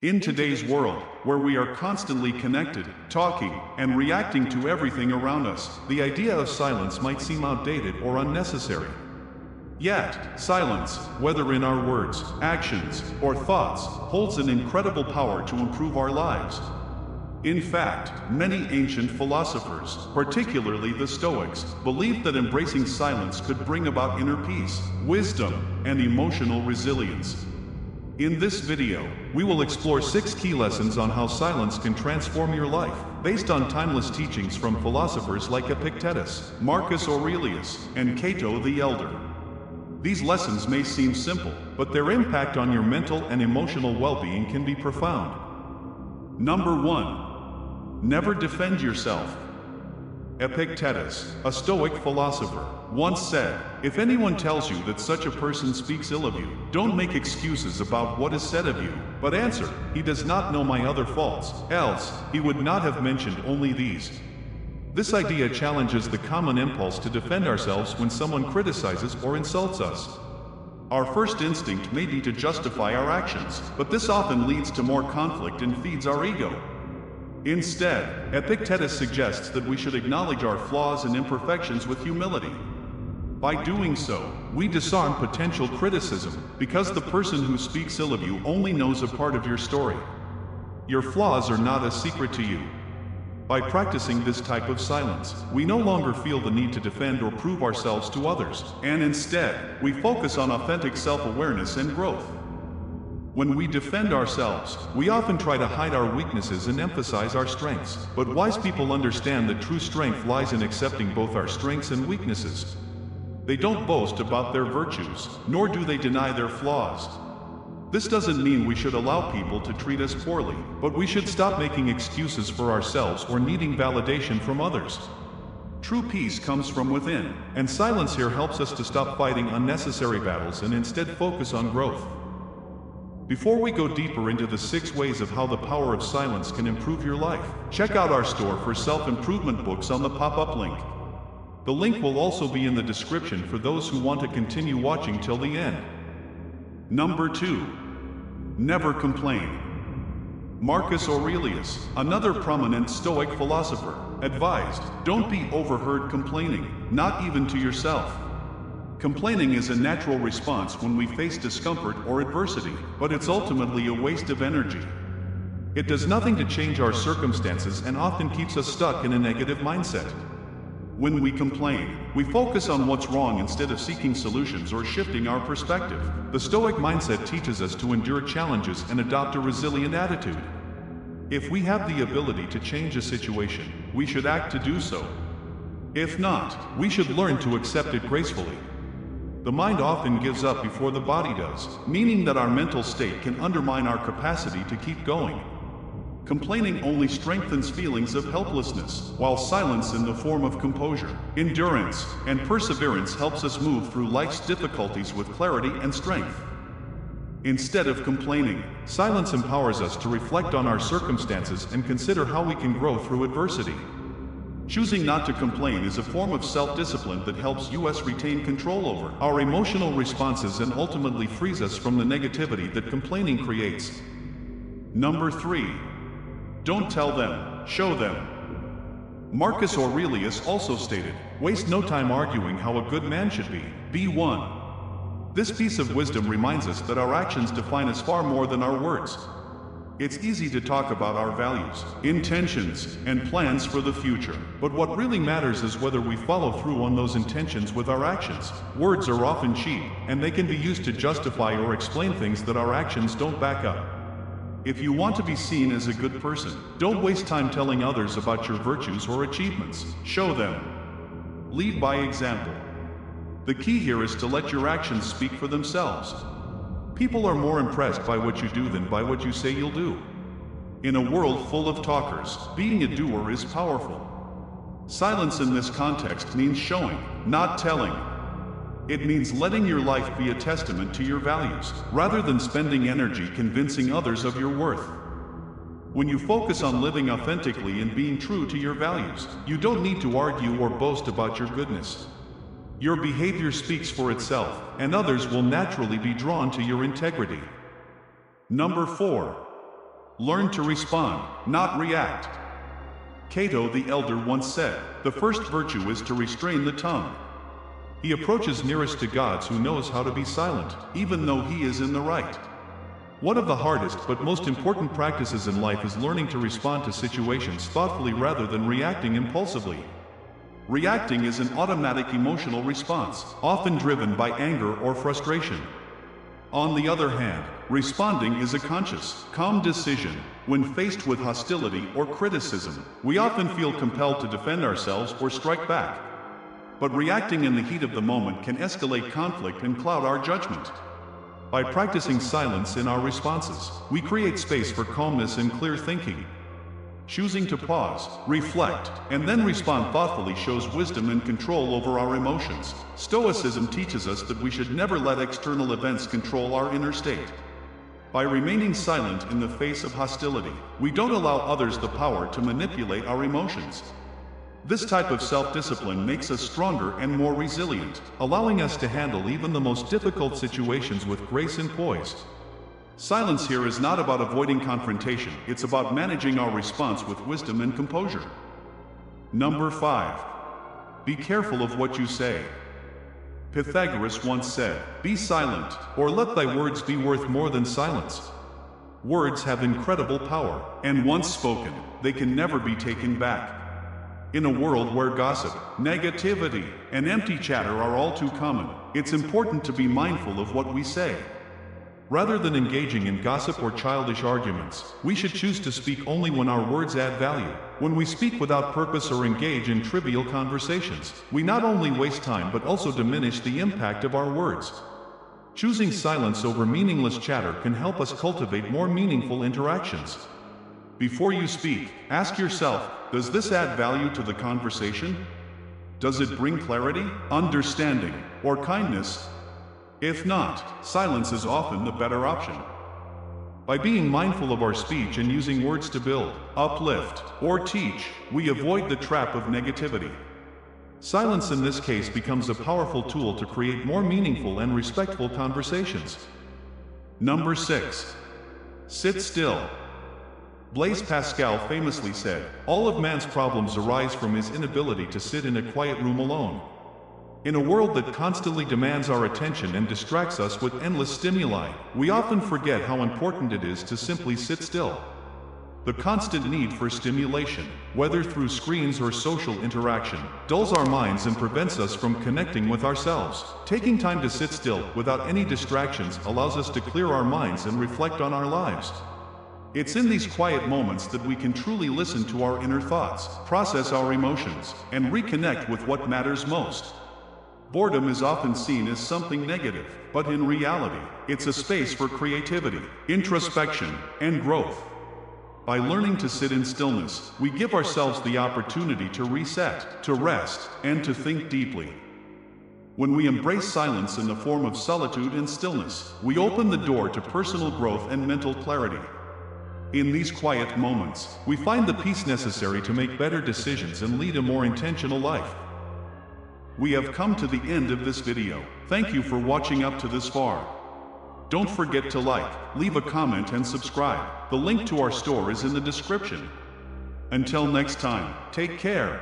In today's world, where we are constantly connected, talking, and reacting to everything around us, the idea of silence might seem outdated or unnecessary. Yet, silence, whether in our words, actions, or thoughts, holds an incredible power to improve our lives. In fact, many ancient philosophers, particularly the Stoics, believed that embracing silence could bring about inner peace, wisdom, and emotional resilience. In this video, we will explore 6 key lessons on how silence can transform your life, based on timeless teachings from philosophers like Epictetus, Marcus Aurelius, and Cato the Elder. These lessons may seem simple, but their impact on your mental and emotional well-being can be profound. Number 1. Never defend yourself. Epictetus, a Stoic philosopher, once said, "If anyone tells you that such a person speaks ill of you, don't make excuses about what is said of you, but answer, 'He does not know my other faults, else he would not have mentioned only these.'" This idea challenges the common impulse to defend ourselves when someone criticizes or insults us. Our first instinct may be to justify our actions, but this often leads to more conflict and feeds our ego. Instead, Epictetus suggests that we should acknowledge our flaws and imperfections with humility. By doing so, we disarm potential criticism, because the person who speaks ill of you only knows a part of your story. Your flaws are not a secret to you. By practicing this type of silence, we no longer feel the need to defend or prove ourselves to others, and instead, we focus on authentic self-awareness and growth. When we defend ourselves, we often try to hide our weaknesses and emphasize our strengths, but wise people understand that true strength lies in accepting both our strengths and weaknesses. They don't boast about their virtues, nor do they deny their flaws. This doesn't mean we should allow people to treat us poorly, but we should stop making excuses for ourselves or needing validation from others. True peace comes from within, and silence here helps us to stop fighting unnecessary battles and instead focus on growth. Before we go deeper into the 6 ways of how the power of silence can improve your life, check out our store for self-improvement books on the pop-up link. The link will also be in the description for those who want to continue watching till the end. Number 2. Never complain. Marcus Aurelius, another prominent Stoic philosopher, advised, "Don't be overheard complaining, not even to yourself." Complaining is a natural response when we face discomfort or adversity, but it's ultimately a waste of energy. It does nothing to change our circumstances and often keeps us stuck in a negative mindset. When we complain, we focus on what's wrong instead of seeking solutions or shifting our perspective. The Stoic mindset teaches us to endure challenges and adopt a resilient attitude. If we have the ability to change a situation, we should act to do so. If not, we should learn to accept it gracefully. The mind often gives up before the body does, meaning that our mental state can undermine our capacity to keep going. Complaining only strengthens feelings of helplessness, while silence in the form of composure, endurance, and perseverance helps us move through life's difficulties with clarity and strength. Instead of complaining, silence empowers us to reflect on our circumstances and consider how we can grow through adversity. Choosing not to complain is a form of self-discipline that helps us retain control over our emotional responses and ultimately frees us from the negativity that complaining creates. Number 3. Don't tell them, show them. Marcus Aurelius also stated, "Waste no time arguing how a good man should be one." This piece of wisdom reminds us that our actions define us far more than our words. It's easy to talk about our values, intentions, and plans for the future, but what really matters is whether we follow through on those intentions with our actions. Words are often cheap, and they can be used to justify or explain things that our actions don't back up. If you want to be seen as a good person, don't waste time telling others about your virtues or achievements. Show them. Lead by example. The key here is to let your actions speak for themselves. People are more impressed by what you do than by what you say you'll do. In a world full of talkers, being a doer is powerful. Silence in this context means showing, not telling. It means letting your life be a testament to your values, rather than spending energy convincing others of your worth. When you focus on living authentically and being true to your values, you don't need to argue or boast about your goodness. Your behavior speaks for itself, and others will naturally be drawn to your integrity. Number 4. Learn to respond, not react. Cato the Elder once said, "The first virtue is to restrain the tongue." He approaches nearest to gods who knows how to be silent, even though he is in the right. One of the hardest but most important practices in life is learning to respond to situations thoughtfully rather than reacting impulsively. Reacting is an automatic emotional response, often driven by anger or frustration. On the other hand, responding is a conscious, calm decision. When faced with hostility or criticism, we often feel compelled to defend ourselves or strike back. But reacting in the heat of the moment can escalate conflict and cloud our judgment. By practicing silence in our responses, we create space for calmness and clear thinking. Choosing to pause, reflect, and then respond thoughtfully shows wisdom and control over our emotions. Stoicism teaches us that we should never let external events control our inner state. By remaining silent in the face of hostility, we don't allow others the power to manipulate our emotions. This type of self-discipline makes us stronger and more resilient, allowing us to handle even the most difficult situations with grace and poise. Silence here is not about avoiding confrontation, it's about managing our response with wisdom and composure. Number 5. Be careful of what you say. Pythagoras once said, "Be silent, or let thy words be worth more than silence." Words have incredible power, and once spoken, they can never be taken back. In a world where gossip, negativity, and empty chatter are all too common, it's important to be mindful of what we say. Rather than engaging in gossip or childish arguments, we should choose to speak only when our words add value. When we speak without purpose or engage in trivial conversations, we not only waste time but also diminish the impact of our words. Choosing silence over meaningless chatter can help us cultivate more meaningful interactions. Before you speak, ask yourself, does this add value to the conversation? Does it bring clarity, understanding, or kindness? If not, silence is often the better option. By being mindful of our speech and using words to build, uplift, or teach, we avoid the trap of negativity. Silence in this case becomes a powerful tool to create more meaningful and respectful conversations. Number 6. Sit still. Blaise Pascal famously said, "All of man's problems arise from his inability to sit in a quiet room alone." In a world that constantly demands our attention and distracts us with endless stimuli, we often forget how important it is to simply sit still. The constant need for stimulation, whether through screens or social interaction, dulls our minds and prevents us from connecting with ourselves. Taking time to sit still, without any distractions, allows us to clear our minds and reflect on our lives. It's in these quiet moments that we can truly listen to our inner thoughts, process our emotions, and reconnect with what matters most. Boredom is often seen as something negative, but in reality, it's a space for creativity, introspection, and growth. By learning to sit in stillness, we give ourselves the opportunity to reset, to rest, and to think deeply. When we embrace silence in the form of solitude and stillness, we open the door to personal growth and mental clarity. In these quiet moments, we find the peace necessary to make better decisions and lead a more intentional life. We have come to the end of this video. Thank you for watching up to this far. Don't forget to like, leave a comment and subscribe. The link to our store is in the description. Until next time, take care.